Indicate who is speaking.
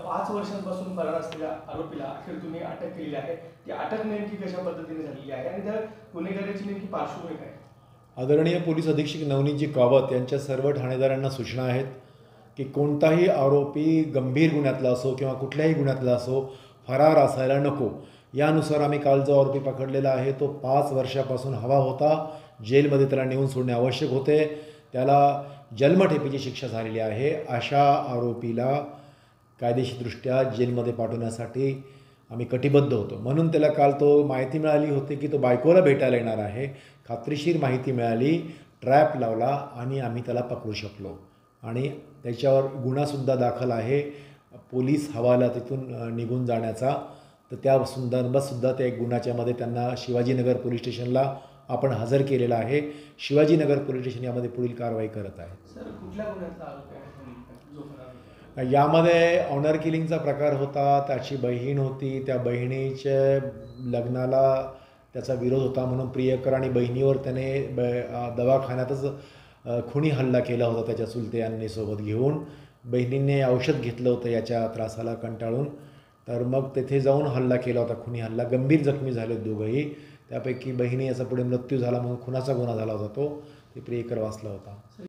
Speaker 1: 5 वर्षांपासून फरार असलेल्या आरोपीला अखेर तुम्ही अटक केलेली आहे. ती अटक नेमकी कशा पद्धतीने झालेली आहे आणि त्या गुन्हेगाराची नेमकी पार्श्वभूमी काय?
Speaker 2: आदरणीय पोलीस अधीक्षक नवनीतजी कावत यांच्या सर्व ठाणेदारांना सूचना आहेत की कोणताही आरोपी गंभीर गुन्ह्यातला असो किंवा कुठल्याही गुन्ह्यातला असो फरार असायला नको. यानुसार आम्ही काल जो आरोपी पकडलेला आहे तो 5 वर्षापासून हवा होता. जेलमध्ये त्याला नेऊन सोडणे आवश्यक होते. त्याला जन्मठेपेची शिक्षा झालेली आहे. अशा आरोपीला कायदेशीरदृष्ट्या जेलमध्ये पाठवण्यासाठी आम्ही कटिबद्ध होतो. म्हणून त्याला काल माहिती मिळाली होती की तो बायकोला भेटायला येणार आहे. खात्रीशीर माहिती मिळाली, ट्रॅप लावला आणि आम्ही त्याला पकडू शकलो. आणि त्याच्यावर गुन्हासुद्धा दाखल आहे, पोलीस हवाला तिथून निघून जाण्याचा. तर त्या संदर्भातसुद्धा त्या एक गुन्ह्याच्यामध्ये त्यांना शिवाजीनगर पोलीस स्टेशनला आपण हजर केलेला आहे. शिवाजीनगर पोलीस स्टेशन यामध्ये पुढील कारवाई करत आहे.
Speaker 1: सर, कुठल्या गुन्ह्याचा आरोप आहे जो फरार आहे?
Speaker 2: यामध्ये ऑनर किलिंगचा प्रकार होता. त्याची बहीण होती. त्या बहिणीच्या लग्नाला त्याचा विरोध होता म्हणून प्रियकर आणि बहिणीवर त्याने दवाखान्यातच खुनी हल्ला केला होता त्याच्या चुलत्यांनी सोबत घेऊन. बहिणीने औषध घेतलं होतं याच्या त्रासाला कंटाळून. तर मग तेथे जाऊन हल्ला केला होता, खुनी हल्ला. गंभीर जखमी झाले दोघंही. त्यापैकी बहिणी याचा पुढे मृत्यू झाला म्हणून खुनाचा गुन्हा झाला होता. तो प्रियकर वाचला होता.